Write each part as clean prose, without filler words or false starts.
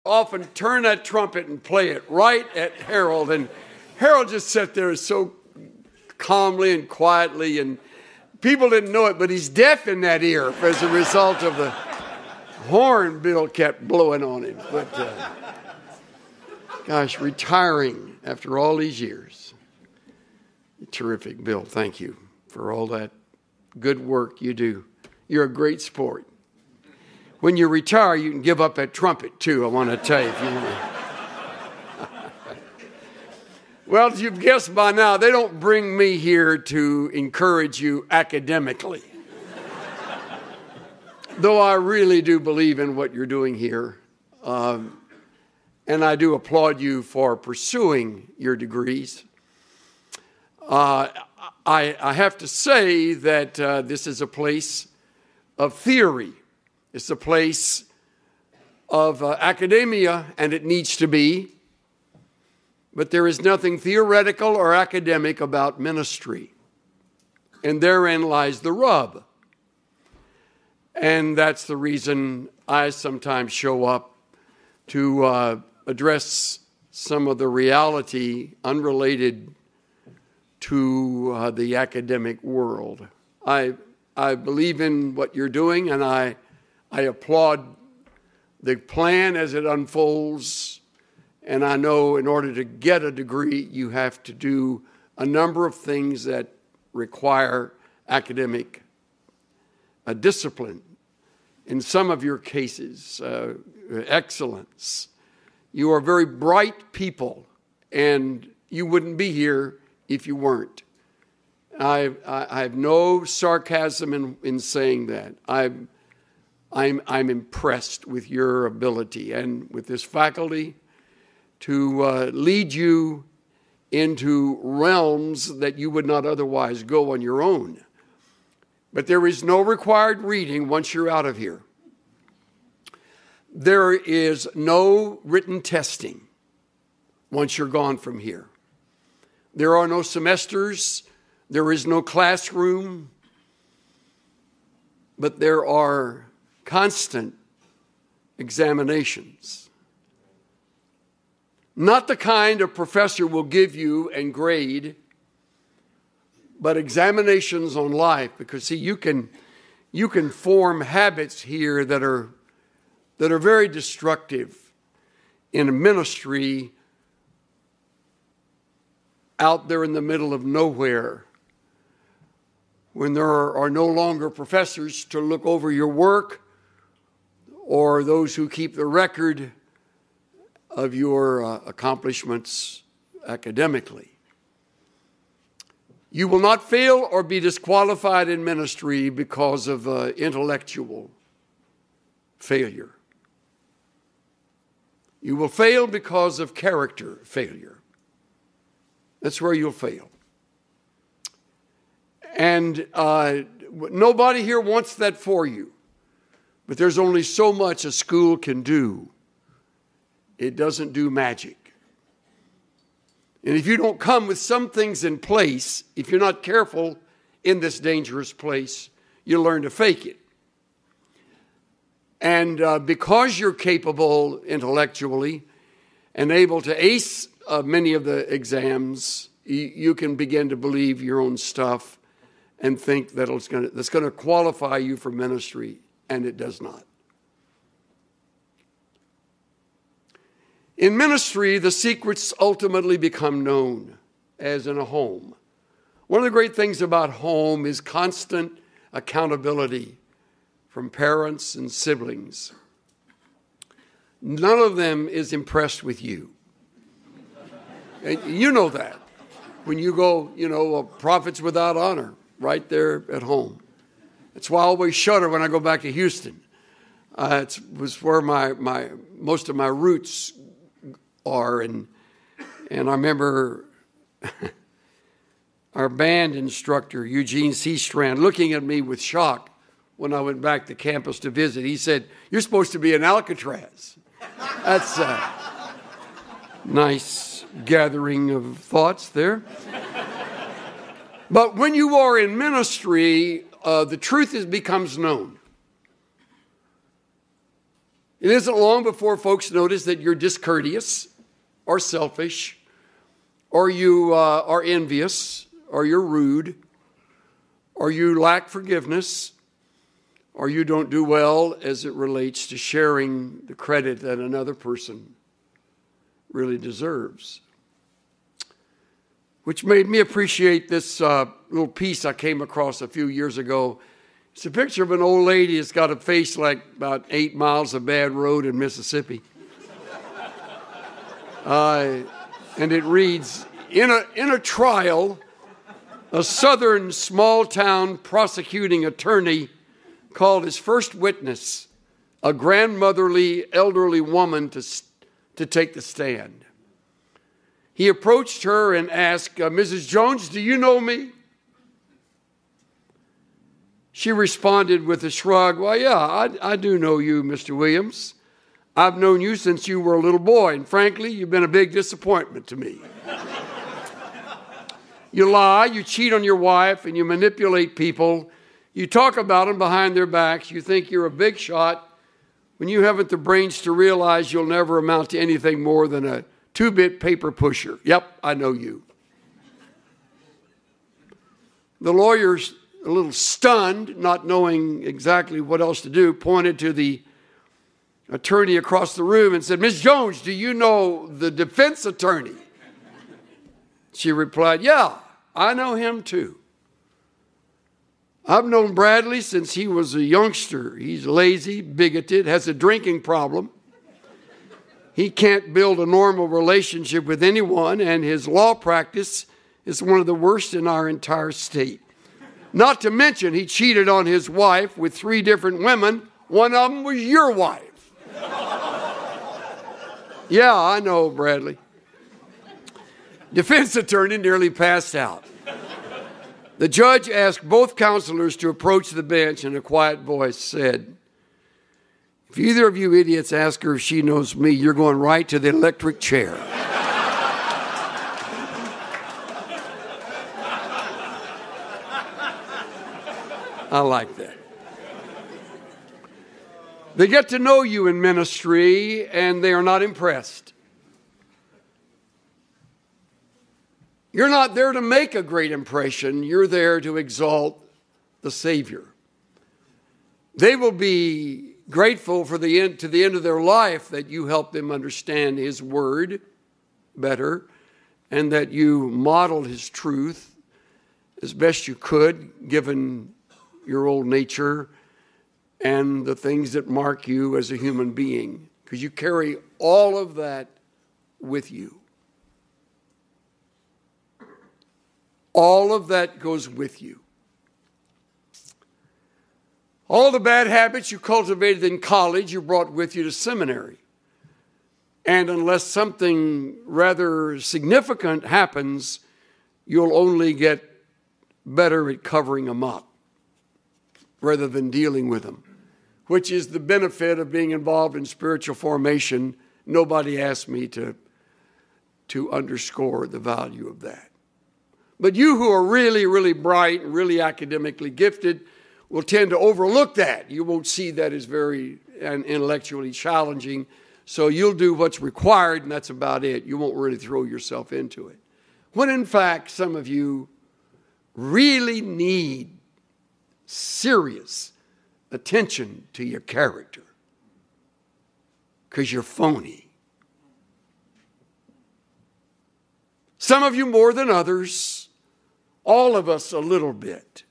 often turn that trumpet and play it right at Harold. And Harold just sat there so calmly and quietly, and people didn't know it, but he's deaf in that ear as a result of the horn Bill kept blowing on him. But gosh, retiring after all these years. Terrific, Bill. Thank you for all that good work you do. You're a great sport. When you retire, you can give up that trumpet, too, I want to tell you. If you want. Well, as you've guessed by now, they don't bring me here to encourage you academically. Though I really do believe in what you're doing here. And I do applaud you for pursuing your degrees. I have to say that this is a place of theory. It's a place of academia, and it needs to be. But there is nothing theoretical or academic about ministry. And therein lies the rub. And that's the reason I sometimes show up to address some of the reality unrelated to the academic world. I believe in what you're doing, and I applaud the plan as it unfolds. And I know in order to get a degree, you have to do a number of things that require academic discipline. In some of your cases, excellence. You are very bright people, and you wouldn't be here if you weren't. I have no sarcasm in saying that. I'm impressed with your ability and with this faculty to lead you into realms that you would not otherwise go on your own. But there is no required reading once you're out of here. There is no written testing once you're gone from here. There are no semesters. There is no classroom. But there are constant examinations. Not the kind a professor will give you and grade, but examinations on life. Because see, you can form habits here that are very destructive in a ministry out there in the middle of nowhere, when there are no longer professors to look over your work or those who keep the record of your accomplishments academically. You will not fail or be disqualified in ministry because of intellectual failure. You will fail because of character failure. That's where you'll fail. And nobody here wants that for you. But there's only so much a school can do. It doesn't do magic. And if you don't come with some things in place, if you're not careful in this dangerous place, you'll learn to fake it. And because you're capable intellectually and able to ace many of the exams, you can begin to believe your own stuff and think that that's going to qualify you for ministry, and it does not. In ministry, the secrets ultimately become known, as in a home. One of the great things about home is constant accountability from parents and siblings. None of them is impressed with you. And you know that. When you go, prophets without honor, right there at home. That's why I always shudder when I go back to Houston. It was where most of my roots are, and I remember our band instructor, Eugene C. Strand, looking at me with shock when I went back to campus to visit. He said, "You're supposed to be in Alcatraz." That's a nice gathering of thoughts there. But when you are in ministry, the truth becomes known. It isn't long before folks notice that you're discourteous or selfish, or you are envious, or you're rude, or you lack forgiveness, or you don't do well as it relates to sharing the credit that another person really deserves. Which made me appreciate this little piece I came across a few years ago. It's a picture of an old lady that's got a face like about 8 miles of bad road in Mississippi. And it reads, in a trial, a southern small-town prosecuting attorney called his first witness, a grandmotherly, elderly woman, to take the stand. He approached her and asked, Mrs. Jones, do you know me? She responded with a shrug, well, yeah, I do know you, Mr. Williams. I've known you since you were a little boy, and frankly, you've been a big disappointment to me. You lie, you cheat on your wife, and you manipulate people. You talk about them behind their backs. You think you're a big shot when you haven't the brains to realize you'll never amount to anything more than a 2-bit paper pusher. Yep, I know you. The lawyer's a little stunned, not knowing exactly what else to do, pointed to the attorney across the room and said, Ms. Jones, do you know the defense attorney? She replied, yeah, I know him too. I've known Bradley since he was a youngster. He's lazy, bigoted, has a drinking problem. He can't build a normal relationship with anyone, and his law practice is one of the worst in our entire state. Not to mention, he cheated on his wife with 3 different women. One of them was your wife. Yeah, I know, Bradley. Defense attorney nearly passed out. The judge asked both counselors to approach the bench, and a quiet voice said, if either of you idiots ask her if she knows me, you're going right to the electric chair. I like that. They get to know you in ministry, and they are not impressed. You're not there to make a great impression. You're there to exalt the Savior. They will be grateful to the end of their life that you help them understand His Word better, and that you modeled His truth as best you could, given your old nature and the things that mark you as a human being, because you carry all of that with you. All of that goes with you. All the bad habits you cultivated in college, you brought with you to seminary. And unless something rather significant happens, you'll only get better at covering them up rather than dealing with them, which is the benefit of being involved in spiritual formation. Nobody asked me to underscore the value of that. But you who are really, really bright and really academically gifted will tend to overlook that. You won't see that as very intellectually challenging. So you'll do what's required, and that's about it. You won't really throw yourself into it. When in fact, some of you really need serious attention to your character, because you're phony. Some of you more than others, all of us a little bit.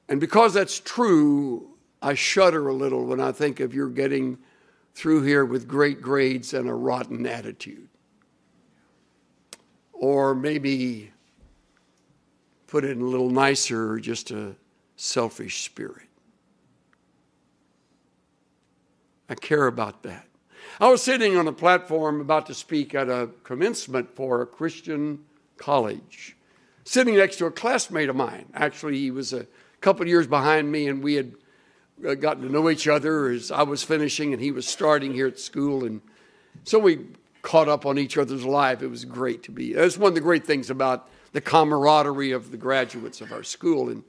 And because that's true, I shudder a little when I think of your getting through here with great grades and a rotten attitude. Or maybe, put it a little nicer, just a selfish spirit. I care about that. I was sitting on a platform about to speak at a commencement for a Christian college, sitting next to a classmate of mine. Actually, he was a couple of years behind me, and we had gotten to know each other as I was finishing and he was starting here at school. And so we caught up on each other's life. It was great to be. That's one of the great things about the camaraderie of the graduates of our school. And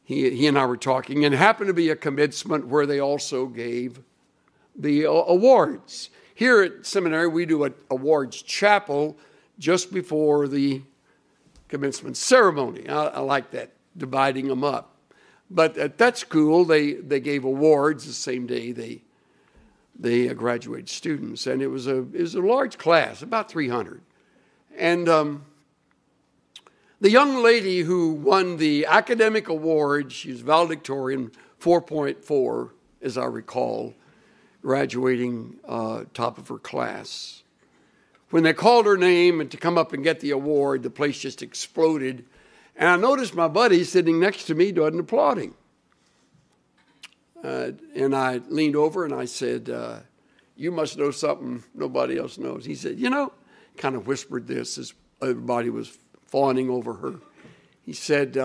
he and I were talking, and it happened to be a commencement where they also gave the awards. Here at seminary, we do an awards chapel just before the commencement ceremony. I like that, dividing them up. But at that school, they gave awards the same day they graduated students, and it was a large class, about 300. And the young lady who won the academic award, she was valedictorian, 4.4, as I recall, graduating top of her class. When they called her name and to come up and get the award, the place just exploded. And I noticed my buddy sitting next to me wasn't applauding. And I leaned over and I said, you must know something nobody else knows. He said, kind of whispered this as everybody was fawning over her. He said,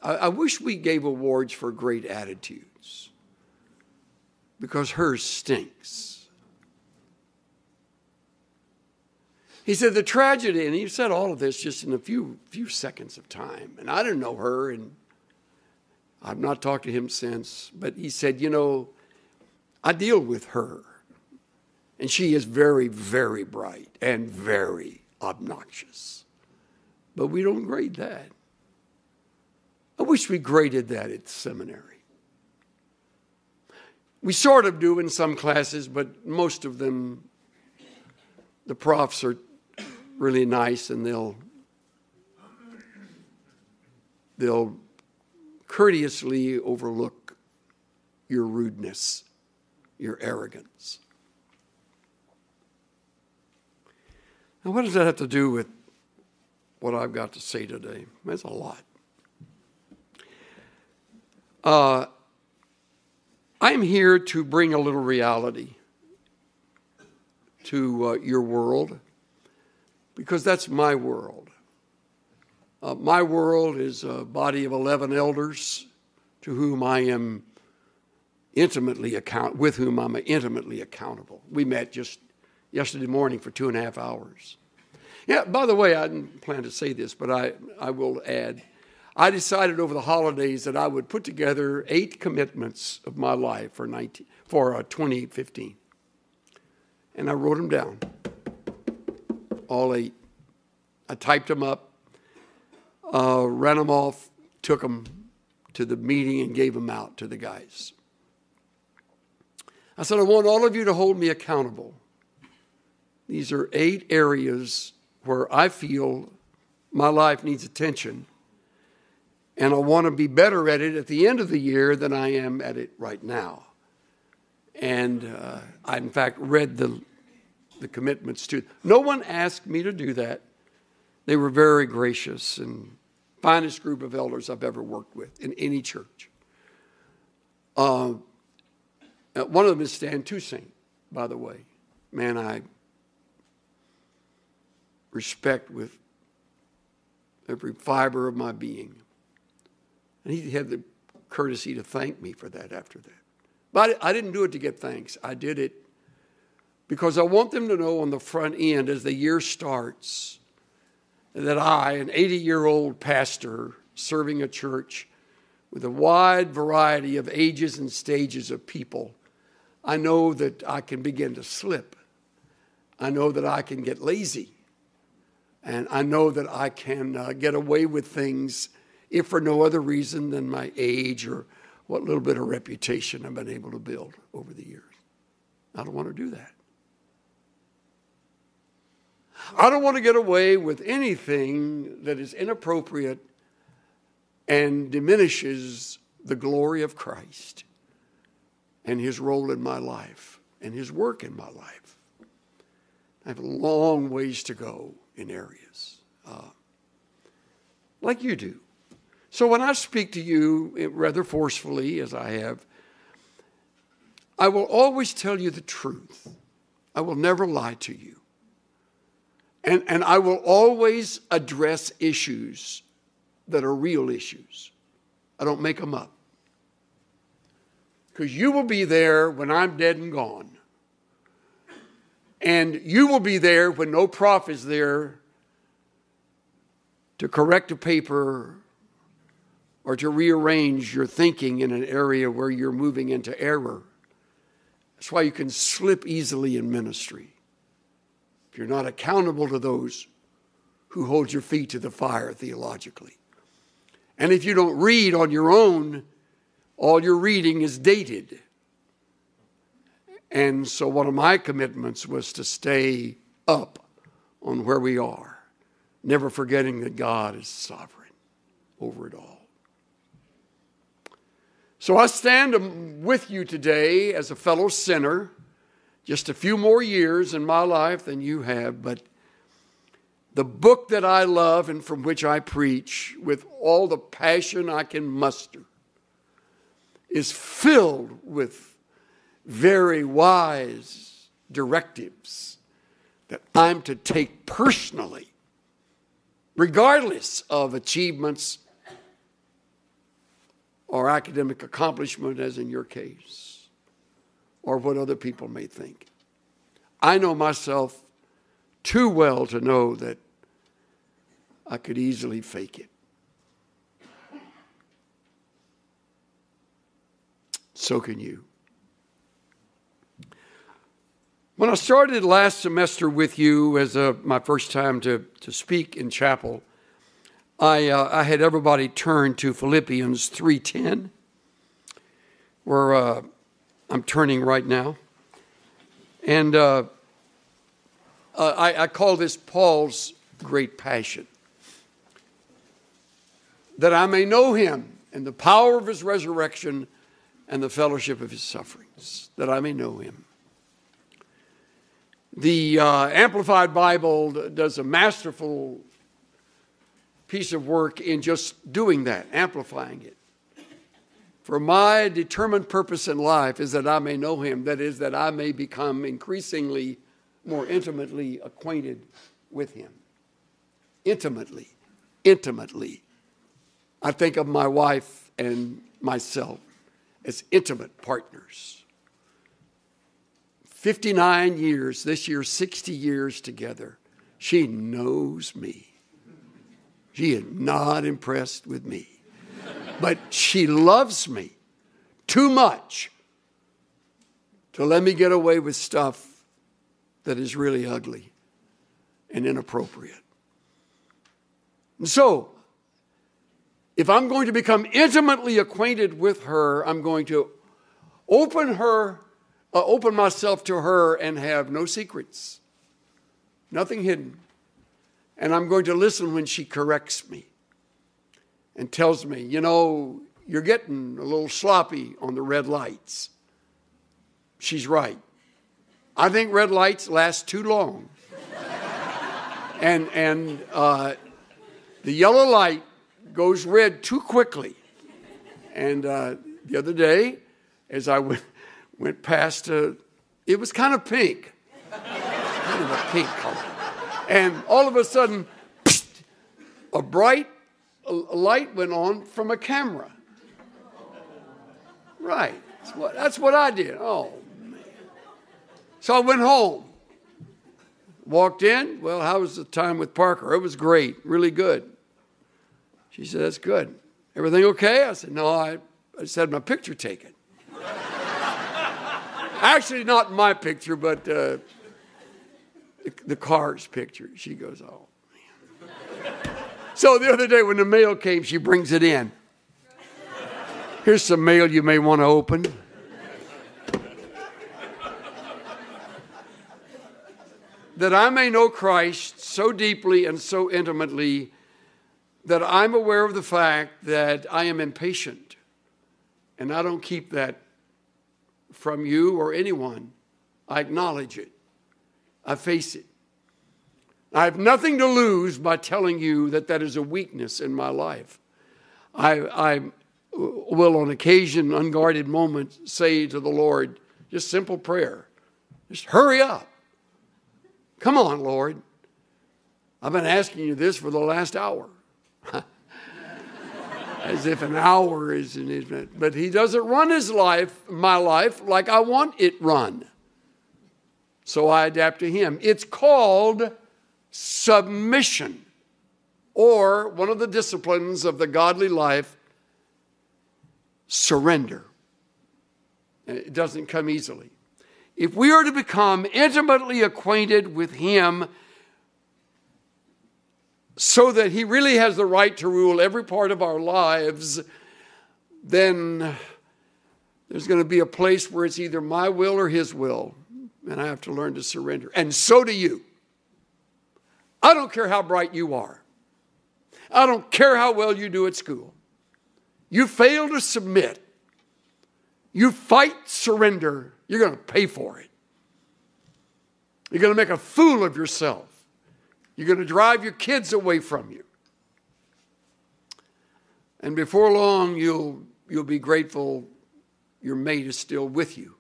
I wish we gave awards for great attitudes because hers stinks. He said the tragedy, and he said all of this just in a few seconds of time. And I didn't know her, and I've not talked to him since. But he said, I deal with her. And she is very, very bright and very obnoxious. But we don't grade that. I wish we graded that at seminary. We sort of do in some classes, but most of them, the profs are really nice, and they'll courteously overlook your rudeness, your arrogance. Now, what does that have to do with what I've got to say today? That's a lot. I'm here to bring a little reality to your world, because that's my world. My world is a body of 11 elders to whom I am with whom I'm intimately accountable. We met just yesterday morning for 2.5 hours. Yeah, by the way, I didn't plan to say this, but I will add, I decided over the holidays that I would put together 8 commitments of my life for 2015. And I wrote them down, all 8. I typed them up, ran them off, took them to the meeting and gave them out to the guys. I said, I want all of you to hold me accountable. These are 8 areas where I feel my life needs attention, and I want to be better at it at the end of the year than I am at it right now. And I, in fact, read the commitments to. No one asked me to do that. They were very gracious and finest group of elders I've ever worked with in any church. One of them is Stan Toussaint, by the way. Man, I respect with every fiber of my being. And he had the courtesy to thank me for that after that. But I didn't do it to get thanks. I did it because I want them to know on the front end as the year starts that I, an 80-year-old pastor serving a church with a wide variety of ages and stages of people, I know that I can begin to slip. I know that I can get lazy. And I know that I can get away with things if for no other reason than my age or what little bit of reputation I've been able to build over the years. I don't want to do that. I don't want to get away with anything that is inappropriate and diminishes the glory of Christ and his role in my life and his work in my life. I have a long ways to go in areas like you do. So when I speak to you rather forcefully, as I have, I will always tell you the truth. I will never lie to you. And I will always address issues that are real issues. I don't make them up. Because you will be there when I'm dead and gone. And you will be there when no prof is there to correct a paper or to rearrange your thinking in an area where you're moving into error. That's why you can slip easily in ministry. If you're not accountable to those who hold your feet to the fire theologically. And if you don't read on your own, all your reading is dated. And so one of my commitments was to stay up on where we are, never forgetting that God is sovereign over it all. So I stand with you today as a fellow sinner, just a few more years in my life than you have, but the book that I love and from which I preach with all the passion I can muster is filled with very wise directives that I'm to take personally, regardless of achievements or academic accomplishment, as in your case, or what other people may think. I know myself too well to know that I could easily fake it. So can you. When I started last semester with you as my first time to speak in chapel, I had everybody turn to Philippians 3:10, where I'm turning right now. And I call this Paul's great passion. That I may know him and the power of his resurrection and the fellowship of his sufferings. That I may know him. The Amplified Bible does a masterful piece of work in just doing that, amplifying it. For my determined purpose in life is that I may know him. That is, that I may become increasingly more intimately acquainted with him. Intimately. I think of my wife and myself as intimate partners. 59 years, this year 60 years together. She knows me. She is not impressed with me. But she loves me too much to let me get away with stuff that is really ugly and inappropriate. And so, if I'm going to become intimately acquainted with her, I'm going to open myself to her and have no secrets, nothing hidden. And I'm going to listen when she corrects me and tells me, you know, you're getting a little sloppy on the red lights. She's right. I think red lights last too long. and the yellow light goes red too quickly. And the other day, as I went past, it was kind of pink. Kind of a pink color. And all of a sudden, a bright light went on from a camera. Right. That's what I did. Oh, man. So I went home. Walked in. Well, how was the time with Parker? It was great. Really good. She said, that's good. Everything okay? I said, no, I just had my picture taken. Actually, not my picture, but the car's picture. She goes, oh, man. So the other day when the mail came, she brings it in. Here's some mail you may want to open. That I may know Christ so deeply and so intimately that I'm aware of the fact that I am impatient. And I don't keep that from you or anyone. I acknowledge it. I face it. I have nothing to lose by telling you that that is a weakness in my life. I will on occasion, unguarded moments, say to the Lord, just simple prayer. Just hurry up. Come on, Lord. I've been asking you this for the last hour. As if an hour is an infinite. But he doesn't run my life, like I want it run. So I adapt to him. It's called submission, or one of the disciplines of the godly life, surrender. And it doesn't come easily. If we are to become intimately acquainted with Him so that He really has the right to rule every part of our lives, then there's going to be a place where it's either my will or His will. And I have to learn to surrender. And so do you. I don't care how bright you are. I don't care how well you do at school. You fail to submit. You fight surrender. You're going to pay for it. You're going to make a fool of yourself. You're going to drive your kids away from you. And before long, you'll be grateful your mate is still with you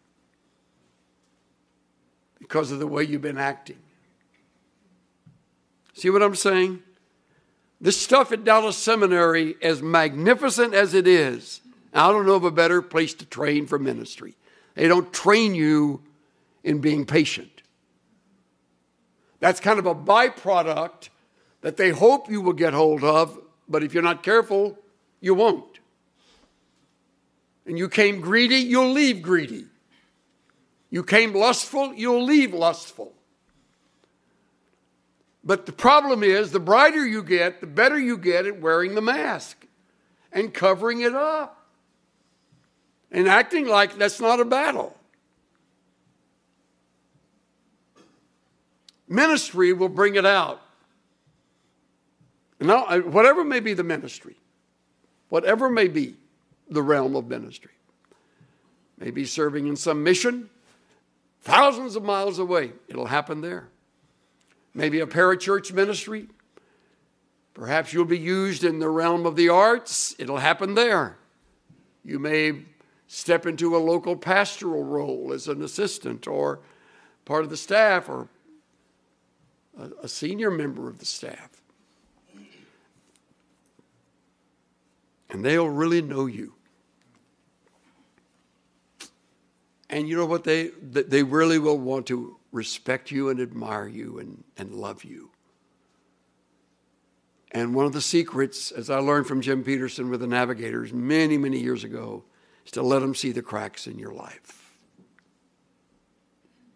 because of the way you've been acting. See what I'm saying? This stuff at Dallas Seminary, as magnificent as it is, I don't know of a better place to train for ministry. They don't train you in being patient. That's kind of a byproduct that they hope you will get hold of, but if you're not careful, you won't. And you came greedy, you'll leave greedy. You came lustful, you'll leave lustful. But the problem is, the brighter you get, the better you get at wearing the mask and covering it up and acting like that's not a battle. Ministry will bring it out. Now, whatever may be the ministry, whatever may be the realm of ministry, maybe serving in some mission thousands of miles away, it'll happen there. Maybe a parachurch ministry. Perhaps you'll be used in the realm of the arts. It'll happen there. You may step into a local pastoral role as an assistant or part of the staff or a senior member of the staff. And they'll really know you. And you know what? They really will want to respect you and admire you and love you. And one of the secrets, as I learned from Jim Peterson with the Navigators many, many years ago, is to let them see the cracks in your life.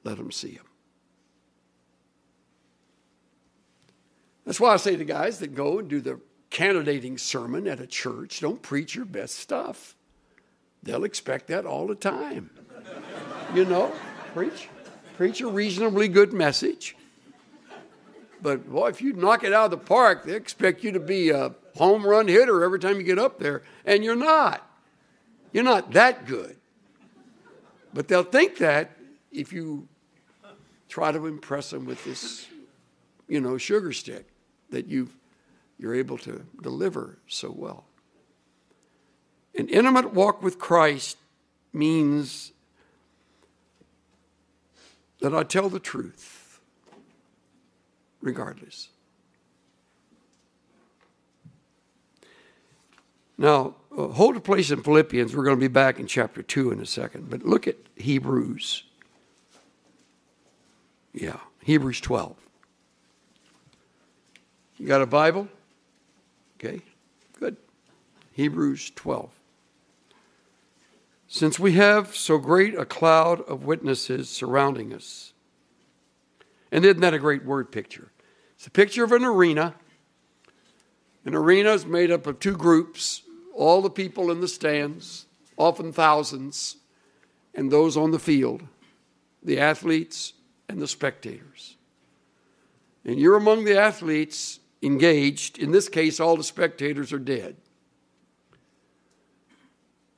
Let them see them. That's why I say to guys that go and do the candidating sermon at a church, don't preach your best stuff. They'll expect that all the time. You know, preach a reasonably good message. But, boy, if you knock it out of the park, they expect you to be a home run hitter every time you get up there. And you're not. You're not that good. But they'll think that if you try to impress them with this, sugar stick that you're able to deliver so well. An intimate walk with Christ means that I tell the truth, regardless. Now, hold a place in Philippians. We're going to be back in chapter 2 in a second. But look at Hebrews. Yeah, Hebrews 12. You got a Bible? Okay, good. Hebrews 12. Since we have so great a cloud of witnesses surrounding us. And isn't that a great word picture? It's a picture of an arena. An arena is made up of two groups, all the people in the stands, often thousands, and those on the field, the athletes and the spectators. And you're among the athletes engaged. In this case, all the spectators are dead.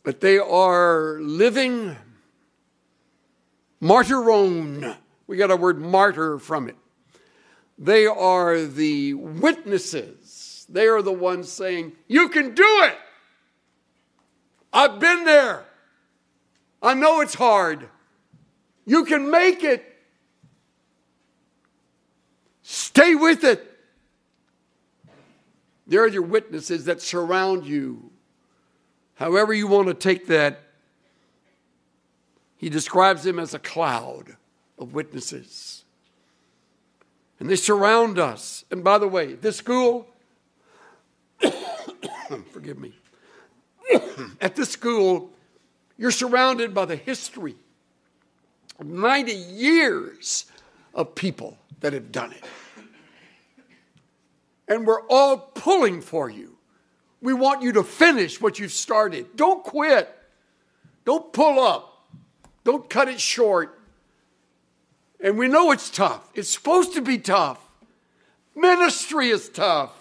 But they are living martyrone. We got our word martyr from it. They are the witnesses. They are the ones saying, you can do it. I've been there. I know it's hard. You can make it. Stay with it. They're your witnesses that surround you. However you want to take that, he describes them as a cloud of witnesses. And they surround us. And by the way, this school, forgive me, At this school, you're surrounded by the history of 90 years of people that have done it. And we're all pulling for you. We want you to finish what you've started. Don't quit. Don't pull up. Don't cut it short. And we know it's tough. It's supposed to be tough. Ministry is tough.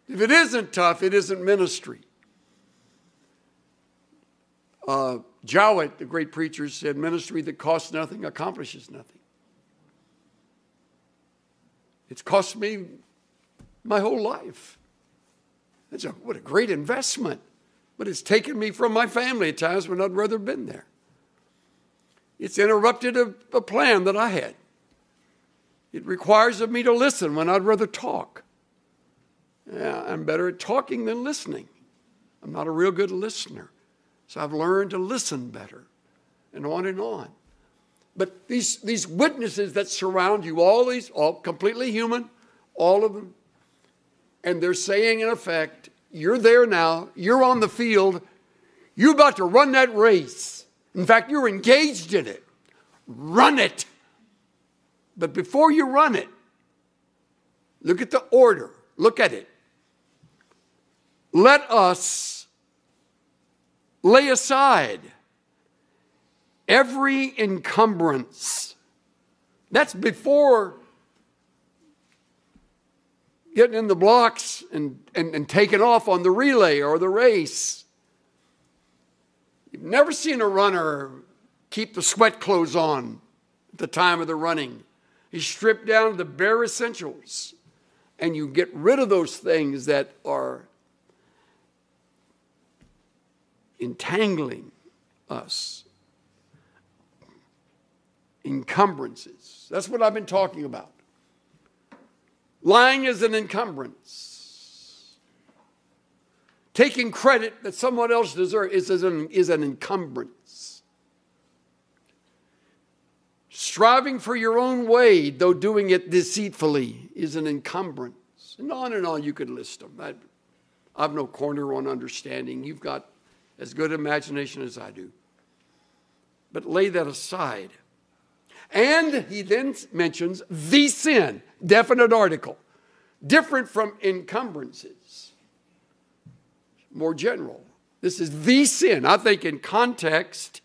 If it isn't tough, it isn't ministry. Jowett, the great preacher, said, ministry that costs nothing accomplishes nothing. It's cost me my whole life. What a great investment. But it's taken me from my family at times when I'd rather have been there. It's interrupted a plan that I had. It requires of me to listen when I'd rather talk. Yeah, I'm better at talking than listening. I'm not a real good listener. So I've learned to listen better, and on and on. But these witnesses that surround you, all completely human, all of them, and they're saying in effect, you're there now, you're on the field, you're about to run that race. In fact, you're engaged in it. Run it. But before you run it, look at the order. Look at it. Let us lay aside every encumbrance. That's before getting in the blocks and taking off on the relay or the race. You've never seen a runner keep the sweat clothes on at the time of the running. You strip down to the bare essentials, and you get rid of those things that are entangling us. Encumbrances. That's what I've been talking about. Lying is an encumbrance. Taking credit that someone else deserves is an encumbrance. Striving for your own way, though doing it deceitfully, is an encumbrance. And on you could list them. I've no corner on understanding. You've got as good imagination as I do. But lay that aside. And he then mentions the sin, definite article, different from encumbrances, more general. This is the sin. I think in context,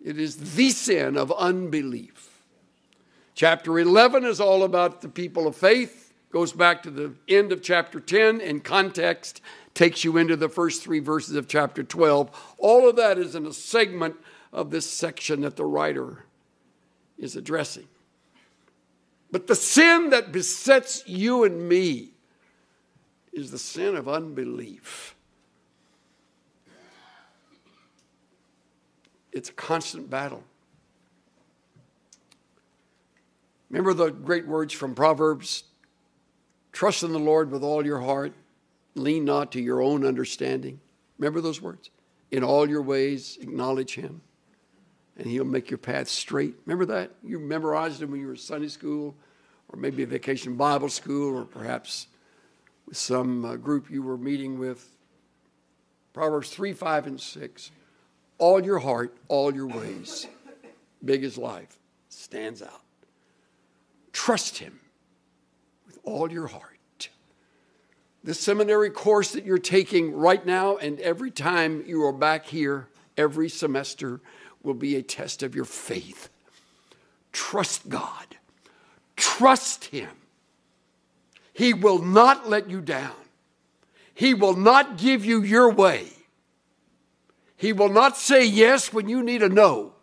it is the sin of unbelief. Chapter 11 is all about the people of faith, goes back to the end of chapter 10, in context, takes you into the first 3 verses of chapter 12. All of that is in a segment of this section that the writer is addressing. But the sin that besets you and me is the sin of unbelief. It's a constant battle. Remember the great words from Proverbs? Trust in the Lord with all your heart. Lean not to your own understanding. Remember those words? In all your ways, acknowledge him, and he'll make your path straight. Remember that? You memorized it when you were in Sunday school, or maybe a vacation Bible school, or perhaps with some group you were meeting with. Proverbs 3, 5, and 6. All your heart, all your ways. Big as life. Stands out. Trust him with all your heart. This seminary course that you're taking right now and every time you are back here, every semester, will be a test of your faith. Trust God. Trust him. He will not let you down. He will not give you your way. He will not say yes when you need a no.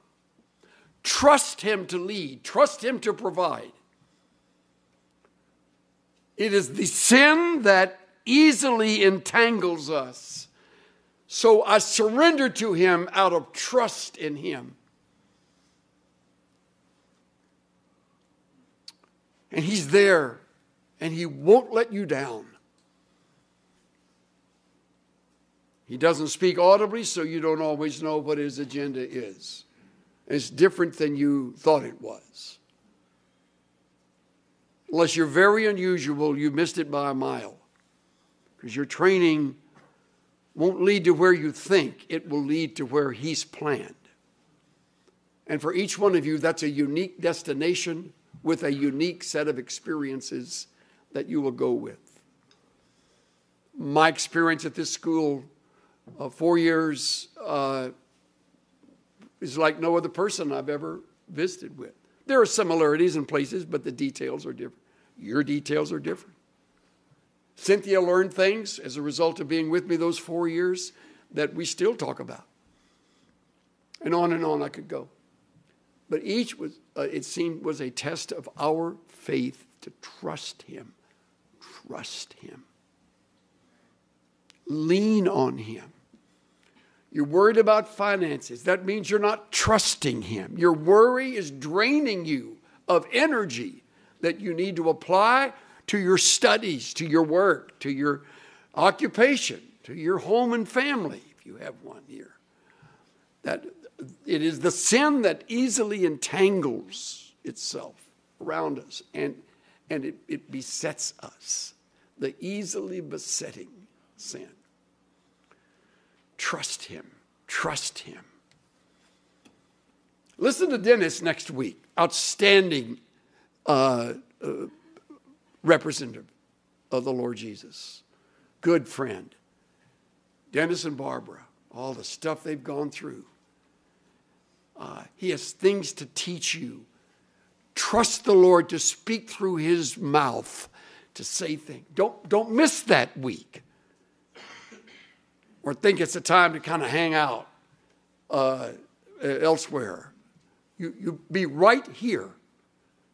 Trust him to lead. Trust him to provide. It is the sin that easily entangles us. So I surrender to him out of trust in him. And he's there, and he won't let you down. He doesn't speak audibly, so you don't always know what his agenda is. It's different than you thought it was. Unless you're very unusual, you missed it by a mile. Because you're training won't lead to where you think. It will lead to where He's planned. And for each one of you, that's a unique destination with a unique set of experiences that you will go with. My experience at this school, 4 years, is like no other person I've ever visited with. There are similarities in places, but the details are different. Your details are different. Cynthia learned things as a result of being with me those 4 years that we still talk about. And on I could go. But each was, it seemed, was a test of our faith to trust Him. Trust Him. Lean on Him. You're worried about finances. That means you're not trusting Him. Your worry is draining you of energy that you need to apply to your studies, to your work, to your occupation, to your home and family, if you have one here. That it is the sin that easily entangles itself around us, and it besets us. The easily besetting sin. Trust Him. Trust Him. Listen to Dennis next week. Outstanding representative of the Lord Jesus. Good friend. Dennis and Barbara, all the stuff they've gone through. He has things to teach you. Trust the Lord to speak through His mouth, to say things. Don't miss that week. Or think it's a time to kind of hang out elsewhere. You be right here.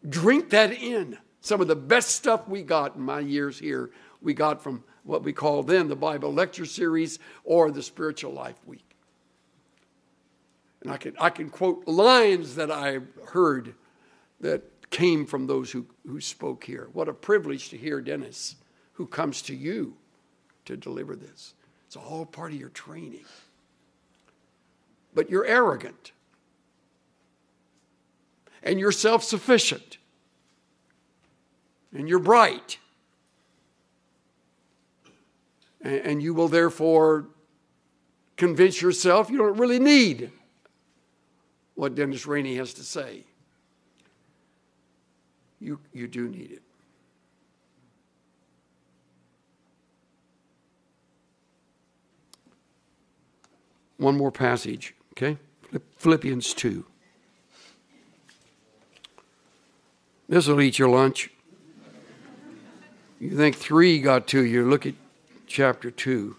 Drink that in. Some of the best stuff we got in my years here, we got from what we call then the Bible Lecture Series or the Spiritual Life Week. And I can quote lines that I heard that came from those who spoke here. What a privilege to hear Dennis, who comes to you to deliver this. It's all part of your training. But you're arrogant. And you're self-sufficient. And you're bright. And you will therefore convince yourself you don't really need what Dennis Rainey has to say. You do need it. One more passage, okay? Philippians 2. This will eat your lunch. You think 3 got to you. Look at chapter 2.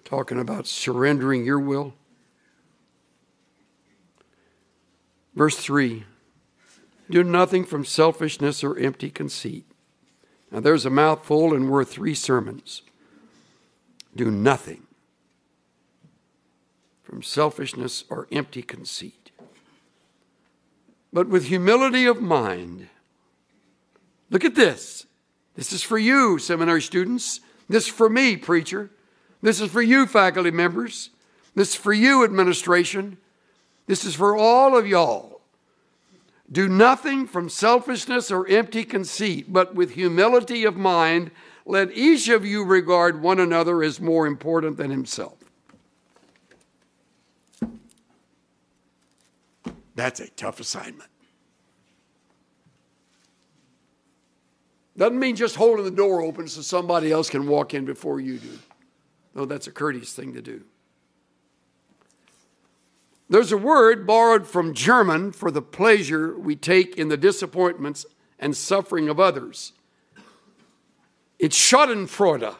Talking about surrendering your will. Verse 3. Do nothing from selfishness or empty conceit. Now there's a mouthful and worth 3 sermons. Do nothing from selfishness or empty conceit, but with humility of mind. Look at this. This is for you, seminary students. This is for me, preacher. This is for you, faculty members. This is for you, administration. This is for all of y'all. Do nothing from selfishness or empty conceit, but with humility of mind, let each of you regard one another as more important than himself. That's a tough assignment. Doesn't mean just holding the door open so somebody else can walk in before you do. Though that's a courteous thing to do. There's a word borrowed from German for the pleasure we take in the disappointments and suffering of others. It's Schadenfreude.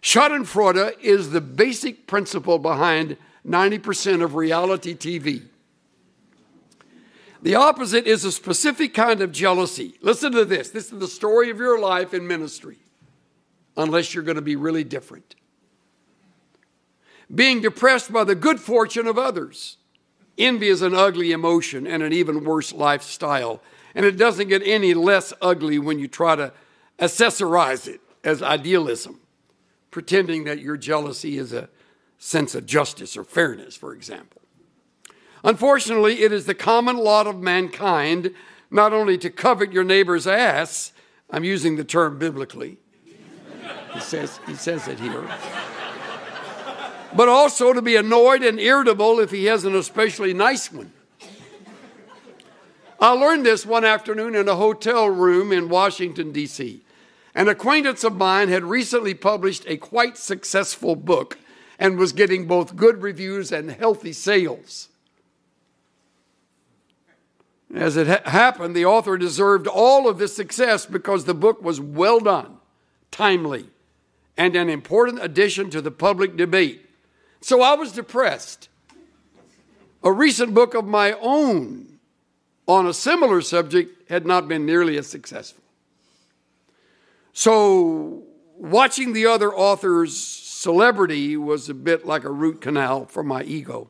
Schadenfreude is the basic principle behind 90% of reality TV. The opposite is a specific kind of jealousy. Listen to this. This is the story of your life in ministry, unless you're going to be really different. Being depressed by the good fortune of others. Envy is an ugly emotion and an even worse lifestyle. And it doesn't get any less ugly when you try to accessorize it as idealism, pretending that your jealousy is a sense of justice or fairness, for example. Unfortunately, it is the common lot of mankind not only to covet your neighbor's ass, I'm using the term biblically, He says it here. But also to be annoyed and irritable if he has an especially nice one. I learned this one afternoon in a hotel room in Washington, D.C. An acquaintance of mine had recently published a quite successful book and was getting both good reviews and healthy sales. As it happened, the author deserved all of this success because the book was well done, timely, and an important addition to the public debate. So I was depressed. A recent book of my own on a similar subject had not been nearly as successful. So watching the other author's celebrity was a bit like a root canal for my ego.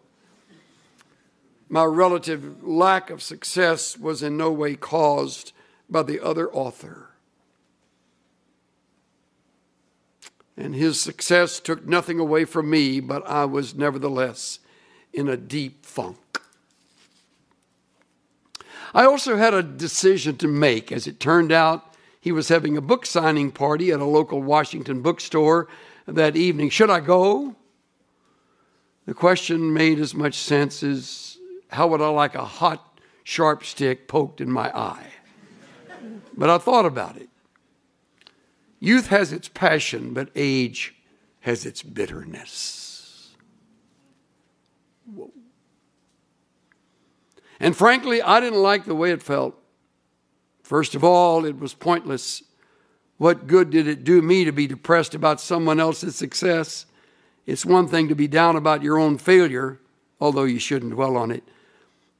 My relative lack of success was in no way caused by the other author. And his success took nothing away from me, but I was nevertheless in a deep funk. I also had a decision to make. As it turned out, he was having a book signing party at a local Washington bookstore that evening. Should I go? The question made as much sense as how would I like a hot, sharp stick poked in my eye? But I thought about it. Youth has its passion, but age has its bitterness. Whoa. And frankly, I didn't like the way it felt. First of all, it was pointless. What good did it do me to be depressed about someone else's success? It's one thing to be down about your own failure, although you shouldn't dwell on it.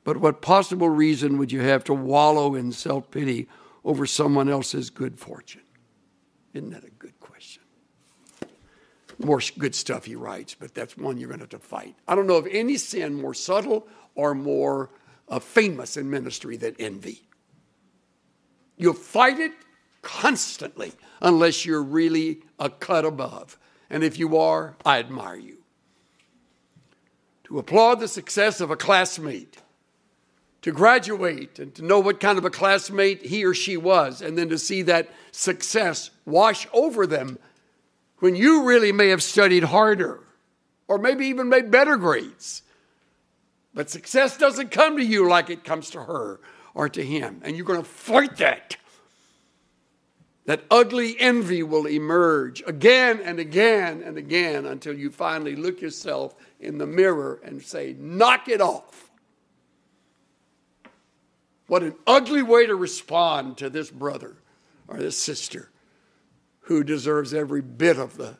But what possible reason would you have to wallow in self-pity over someone else's good fortune? Isn't that a good question? More good stuff he writes, but that's one you're going to have to fight. I don't know of any sin more subtle or more famous in ministry than envy. You'll fight it constantly unless you're really a cut above. And if you are, I admire you. To applaud the success of a classmate, to graduate and to know what kind of a classmate he or she was, and then to see that success wash over them when you really may have studied harder or maybe even made better grades. But success doesn't come to you like it comes to her or to him. And you're going to fight that. That ugly envy will emerge again and again and again until you finally look yourself in the mirror and say, knock it off. What an ugly way to respond to this brother or this sister who deserves every bit of the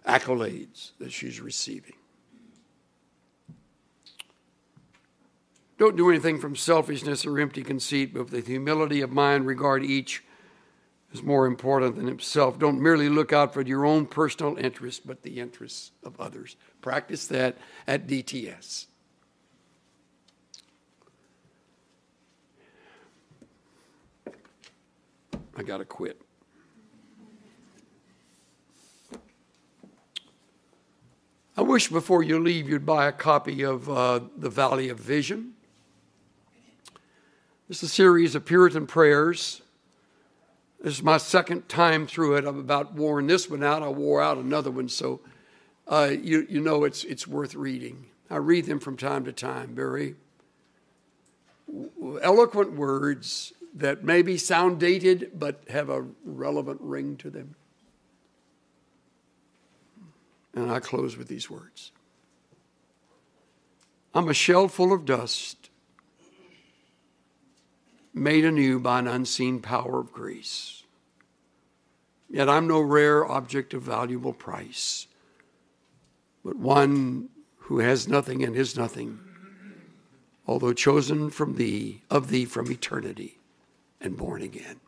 accolades that she's receiving. Don't do anything from selfishness or empty conceit, but with the humility of mind, regard each as more important than himself. Don't merely look out for your own personal interests, but the interests of others. Practice that at DTS. I got to quit. I wish before you leave you'd buy a copy of The Valley of Vision. This is a series of Puritan prayers. This is my second time through it. I've about worn this one out. I wore out another one, so you know it's worth reading. I read them from time to time. Very eloquent words that maybe sound dated but have a relevant ring to them. And I close with these words. I'm a shell full of dust, made anew by an unseen power of grace. Yet I'm no rare object of valuable price, but one who has nothing and is nothing, although chosen from thee, of thee from eternity, and born again.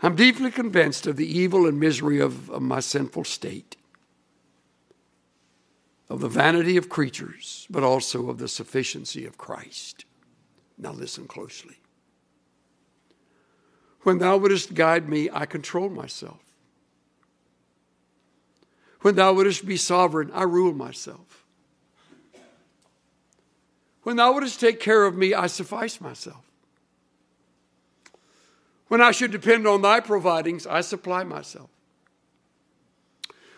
I'm deeply convinced of the evil and misery of my sinful state, of the vanity of creatures, but also of the sufficiency of Christ. Now listen closely. When thou wouldest guide me, I control myself. When thou wouldest be sovereign, I rule myself. When thou wouldest take care of me, I suffice myself. When I should depend on thy providings, I supply myself.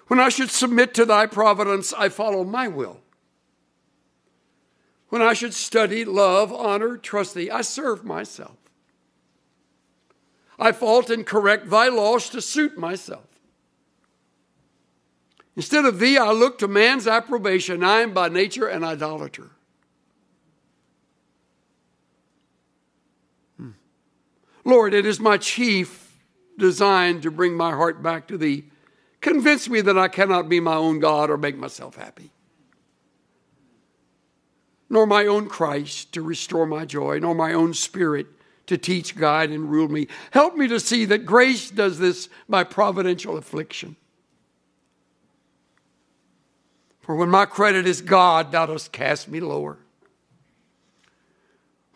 When I should submit to thy providence, I follow my will. When I should study, love, honor, trust thee, I serve myself. I fault and correct thy laws to suit myself. Instead of thee, I look to man's approbation. I am by nature an idolater. Lord, it is my chief design to bring my heart back to thee. Convince me that I cannot be my own God or make myself happy, nor my own Christ to restore my joy, nor my own Spirit to teach, guide, and rule me. Help me to see that grace does this by providential affliction. For when my credit is God, thou dost cast me lower.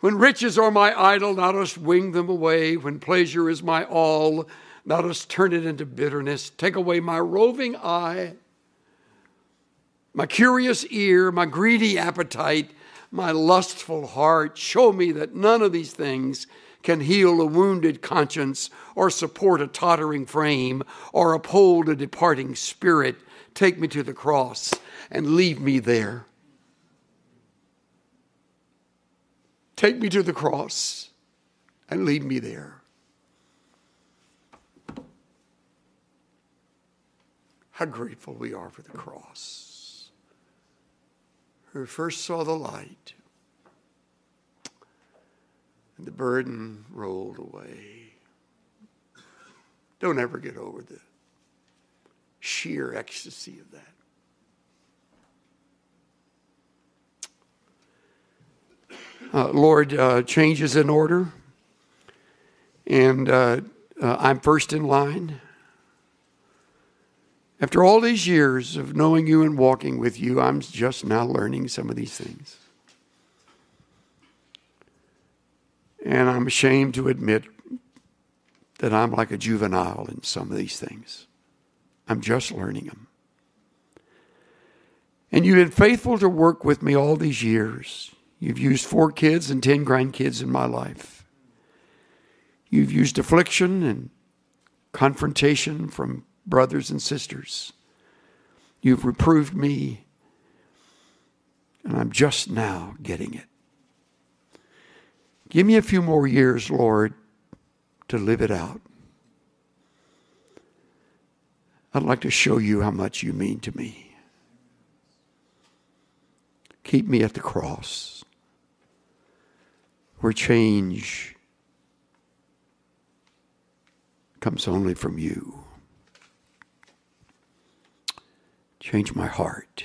When riches are my idol, thou dost wing them away. When pleasure is my all, thou dost turn it into bitterness. Take away my roving eye, my curious ear, my greedy appetite, my lustful heart. Show me that none of these things can heal a wounded conscience or support a tottering frame or uphold a departing spirit. Take me to the cross and leave me there. Take me to the cross and leave me there. How grateful we are for the cross. Who first saw the light and the burden rolled away. Don't ever get over the sheer ecstasy of that. Lord, change is in order, and I'm first in line. After all these years of knowing you and walking with you, I'm just now learning some of these things. And I'm ashamed to admit that I'm like a juvenile in some of these things. I'm just learning them. And you've been faithful to work with me all these years. You've used 4 kids and 10 grandkids in my life. You've used affliction and confrontation from brothers and sisters. You've reproved me, and I'm just now getting it. Give me a few more years, Lord, to live it out. I'd like to show you how much you mean to me. Keep me at the cross, where change comes only from you. Change my heart.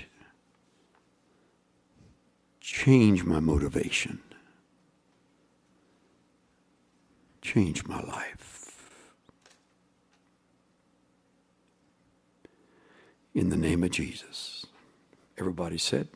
Change my motivation. Change my life. In the name of Jesus. Everybody said,